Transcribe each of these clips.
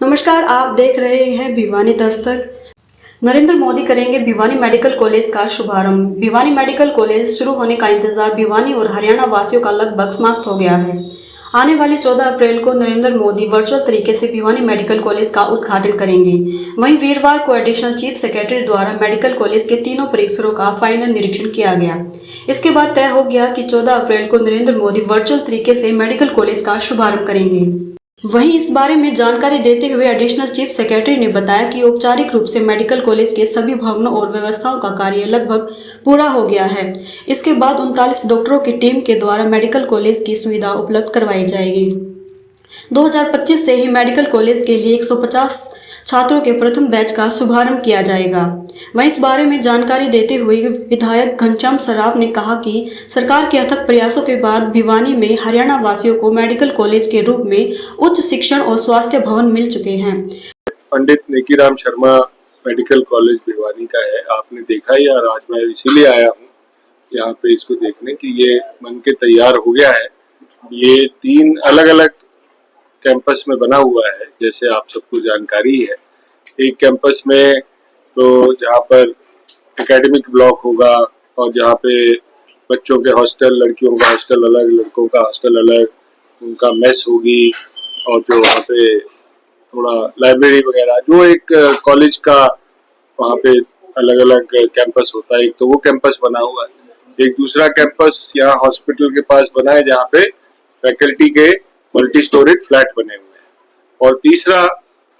नमस्कार, आप देख रहे हैं भिवानी दस्तक। नरेंद्र मोदी करेंगे भिवानी मेडिकल कॉलेज का शुभारंभ। भिवानी मेडिकल कॉलेज शुरू होने का इंतजार भिवानी और हरियाणा वासियों का लगभग समाप्त हो गया है। आने वाली 14 अप्रैल को नरेंद्र मोदी वर्चुअल तरीके से भिवानी मेडिकल कॉलेज का उद्घाटन करेंगे। वहीं वीरवार को एडिशनल चीफ सेक्रेटरी द्वारा मेडिकल कॉलेज के तीनों परिसरों का फाइनल निरीक्षण किया गया। इसके बाद तय हो गया कि 14 अप्रैल को नरेंद्र मोदी वर्चुअल तरीके से मेडिकल कॉलेज का शुभारंभ करेंगे। वहीं इस बारे में जानकारी देते हुए एडिशनल चीफ सेक्रेटरी ने बताया कि औपचारिक रूप से मेडिकल कॉलेज के सभी भवनों और व्यवस्थाओं का कार्य लगभग पूरा हो गया है। इसके बाद 39 डॉक्टरों की टीम के द्वारा मेडिकल कॉलेज की सुविधा उपलब्ध करवाई जाएगी। 2025 से ही मेडिकल कॉलेज के लिए 150 छात्रों के प्रथम बैच का शुभारंभ किया जाएगा। वहीं इस बारे में जानकारी देते हुए विधायक घनश्याम सराफ ने कहा कि सरकार के अथक प्रयासों के बाद भिवानी में हरियाणा वासियों को मेडिकल कॉलेज के रूप में उच्च शिक्षण और स्वास्थ्य भवन मिल चुके हैं। पंडित नेकीराम शर्मा मेडिकल कॉलेज भिवानी का है, आपने देखा ही, और आज मैं इसीलिए आया हूँ यहाँ पे इसको देखने कि ये बन के तैयार हो गया है। ये 3 अलग अलग कैंपस में बना हुआ है, जैसे आप सबको जानकारी है। एक कैंपस में तो जहाँ पर एकेडमिक ब्लॉक होगा और जहाँ पे बच्चों के हॉस्टल, लड़कियों का हॉस्टल अलग, लड़कों का हॉस्टल अलग, उनका मेस होगी, और जो वहाँ पे थोड़ा लाइब्रेरी वगैरह, जो एक कॉलेज का वहाँ पे अलग अलग कैंपस होता है। एक तो वो कैंपस बना हुआ है। एक दूसरा कैंपस यहाँ हॉस्पिटल के पास बना है, जहाँ पे फैकल्टी के मल्टी स्टोरेज फ्लैट बने हुए हैं। और तीसरा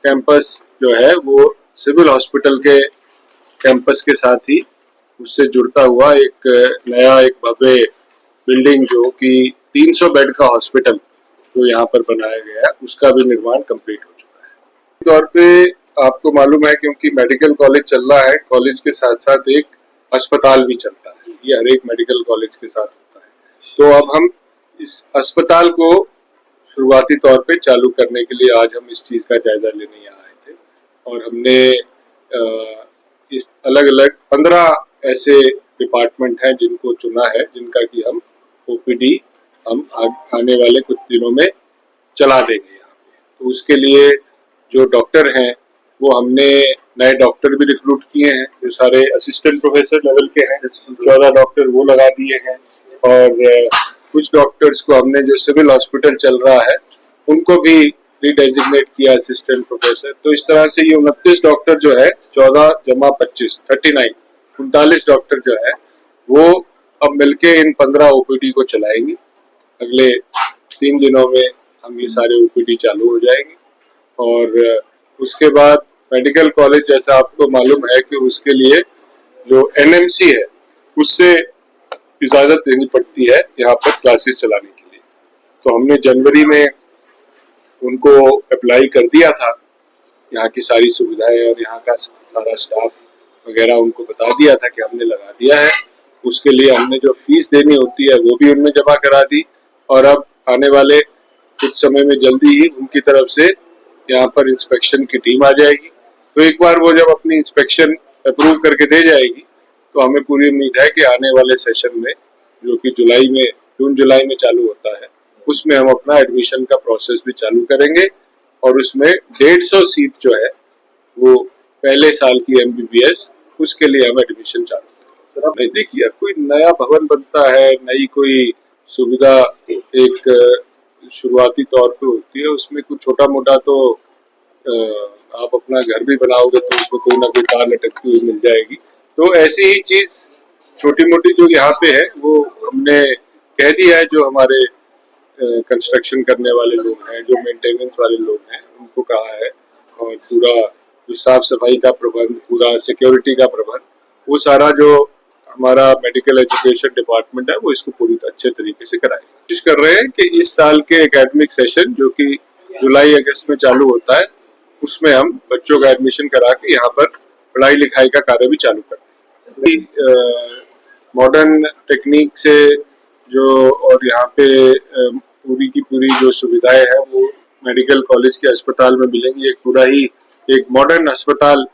कैंपस जो है वो सिविल हॉस्पिटल के कैंपस के साथ ही उससे जुड़ता हुआ एक नया एक भव्य बिल्डिंग, जो कि 300 बेड का हॉस्पिटल जो यहाँ पर बनाया गया है, उसका भी निर्माण कंप्लीट हो चुका है। तौर पे आपको मालूम है, क्योंकि मेडिकल कॉलेज चल रहा है, कॉलेज के साथ साथ एक अस्पताल भी चलता है। ये हर एक मेडिकल कॉलेज के साथ होता है। तो अब हम इस अस्पताल को शुरुआती तौर पे चालू करने के लिए आज हम इस चीज़ का जायजा लेने यहाँ आए थे, और हमने इस अलग अलग 15 ऐसे डिपार्टमेंट हैं जिनको चुना है, जिनका कि हम ओपीडी हम आने वाले कुछ दिनों में चला देंगे यहाँ पे। तो उसके लिए जो डॉक्टर हैं वो हमने नए डॉक्टर भी रिक्रूट किए हैं, जो सारे असिस्टेंट प्रोफेसर लेवल के हैं। 14 डॉक्टर वो लगा दिए हैं, और कुछ डॉक्टर्स को हमने, जो सिविल हॉस्पिटल चल रहा है, उनको भी रीडेजिग्नेट किया असिस्टेंट प्रोफेसर। तो इस तरह से ये 29 डॉक्टर जो है, 14 जमा 25 39 39 डॉक्टर जो है वो अब मिलके इन 15 ओपीडी को चलाएंगे। अगले 3 दिनों में हम ये सारे ओपीडी चालू हो जाएंगे। और उसके बाद मेडिकल कॉलेज, जैसा आपको मालूम है कि उसके लिए जो एनएमसी है उससे इजाजत लेनी पड़ती है यहाँ पर क्लासेस चलाने के लिए। तो हमने जनवरी में उनको अप्लाई कर दिया था, यहाँ की सारी सुविधाएं और यहाँ का सारा स्टाफ वगैरह उनको बता दिया था कि हमने लगा दिया है। उसके लिए हमने जो फीस देनी होती है वो भी उनमें जमा करा दी, और अब आने वाले कुछ समय में जल्दी ही उनकी तरफ से यहाँ पर इंस्पेक्शन की टीम आ जाएगी। तो एक बार वो जब अपनी इंस्पेक्शन अप्रूव करके दे जाएगी, तो हमें पूरी उम्मीद है कि आने वाले सेशन में, जो कि जून जुलाई में चालू होता है, उसमें हम अपना एडमिशन का प्रोसेस भी चालू करेंगे। और उसमें 150 सीट जो है वो पहले साल की एमबीबीएस, उसके लिए हम एडमिशन चालू करेंगे। नहीं, देखिए, कोई नया भवन बनता है, नई कोई सुविधा एक शुरुआती तौर पे होती है, उसमें कुछ छोटा मोटा तो आप अपना घर भी बनाओगे तो उसको कोई ना कोई तार लटकती हुई मिल जाएगी। तो ऐसी ही चीज छोटी मोटी जो यहाँ पे है वो हमने कह दिया है, जो हमारे कंस्ट्रक्शन करने वाले लोग हैं, जो मेंटेनेंस वाले लोग हैं, उनको कहा है। और पूरा जो साफ सफाई का प्रबंध, पूरा सिक्योरिटी का प्रबंध, वो सारा जो हमारा मेडिकल एजुकेशन डिपार्टमेंट है वो इसको पूरी अच्छे तरीके से कराए। कोशिश कर रहे हैं कि इस साल के एकेडमिक सेशन, जो कि जुलाई अगस्त में चालू होता है, उसमें हम बच्चों का एडमिशन करा के यहाँ पर पढ़ाई लिखाई का कार्य भी चालू करते हैं। मॉडर्न टेक्निक से जो, और यहाँ पे पूरी की पूरी जो सुविधाएं हैं वो मेडिकल कॉलेज के अस्पताल में मिलेंगी। एक पूरा ही एक मॉडर्न अस्पताल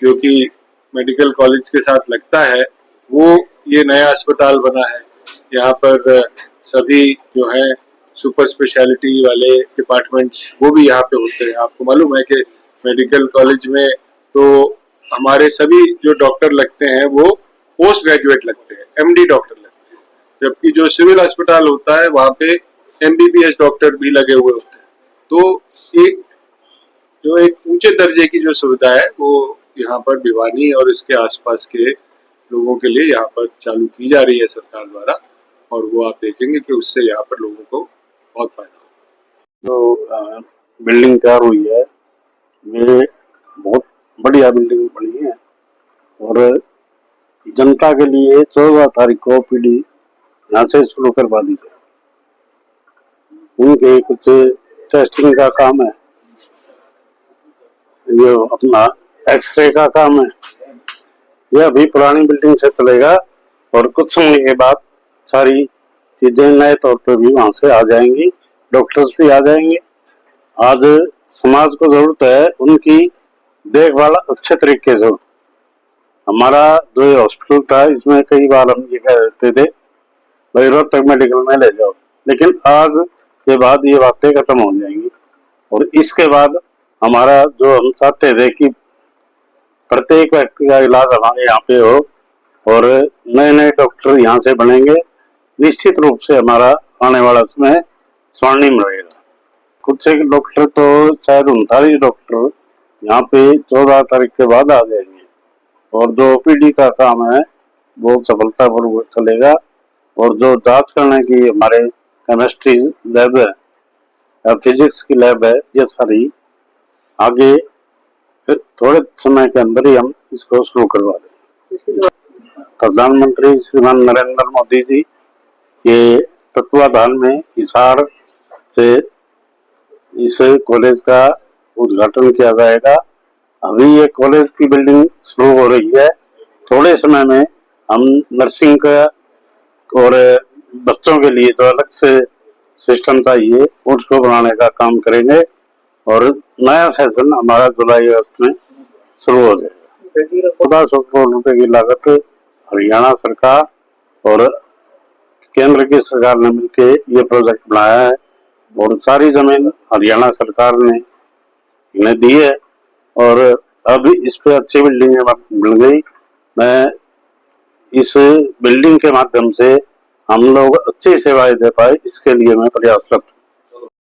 जो कि मेडिकल कॉलेज के साथ लगता है, वो ये नया अस्पताल बना है। यहाँ पर सभी जो है सुपर स्पेशलिटी वाले डिपार्टमेंट्स वो भी यहाँ पे होते हैं। आपको मालूम है कि मेडिकल कॉलेज में तो हमारे सभी जो डॉक्टर लगते हैं वो पोस्ट ग्रेजुएट लगते हैं, एमडी डॉक्टर लगते हैं, जबकि जो सिविल अस्पताल होता है वहाँ पे एमबीबीएस डॉक्टर भी लगे हुए होते हैं। तो एक ऊंचे दर्जे की जो सुविधा है वो यहाँ पर भिवानी और इसके आसपास के लोगों के लिए यहाँ पर चालू की जा रही है सरकार द्वारा, और वो आप देखेंगे कि उससे यहाँ पर लोगों को बहुत फायदा होगा। जो बिल्डिंग तैयार हुई है ये बहुत बढ़िया बिल्डिंग बनी है और जनता के लिए 14 तारीख को पीडी यहाँ से शुरू करवा दी जाए। उनके कुछ टेस्टिंग का काम है, ये अपना एक्सरे का काम है, यह अभी पुरानी बिल्डिंग से चलेगा और कुछ समय के बाद सारी चीजें नए तौर पर भी वहां से आ जाएंगी, डॉक्टर्स भी आ जाएंगे। आज समाज को जरूरत है उनकी देखभाल अच्छे तरीके से। हमारा जो ये हॉस्पिटल था इसमें कई बार हम ये कह देते थे भाई रोहतक मेडिकल में ले जाओ, लेकिन आज के बाद ये बातें खत्म हो जाएंगी और इसके बाद हमारा जो हम चाहते थे कि प्रत्येक व्यक्ति का इलाज हमारे यहाँ पे हो और नए नए डॉक्टर यहाँ से बनेंगे, निश्चित रूप से हमारा आने वाला समय स्वर्णिम रहेगा। कुछ एक डॉक्टर तो शायद 39 डॉक्टर यहाँ पे 14 तारीख के बाद आ जाएंगे और जो ओपीडी का काम है वो सफलतापूर्वक चलेगा और जो जांच करने की हमारे केमिस्ट्री लैब है या फिजिक्स की लैब है, ये सारी आगे थोड़े समय के अंदर ही हम इसको शुरू करवा देंगे। प्रधानमंत्री श्रीमान नरेंद्र मोदी जी के तत्वाधान में हिसार से इस कॉलेज का उद्घाटन किया जाएगा। अभी ये कॉलेज की बिल्डिंग शुरू हो रही है, थोड़े समय में हम नर्सिंग का और बच्चों के लिए जो अलग से सिस्टम चाहिए उसको बनाने का काम करेंगे और नया सेशन हमारा जुलाई अगस्त में शुरू हो जाएगा। 1400 करोड़ रुपए की लागत हरियाणा सरकार और केंद्र की सरकार ने मिलकर ये प्रोजेक्ट बनाया है और सारी जमीन हरियाणा सरकार ने इन्हें दी है और अब इस पे अच्छी बिल्डिंग मिल गई। मैं इस बिल्डिंग के माध्यम से हम लोग अच्छी सेवाएं दे पाए, इसके लिए मैं प्रयासरत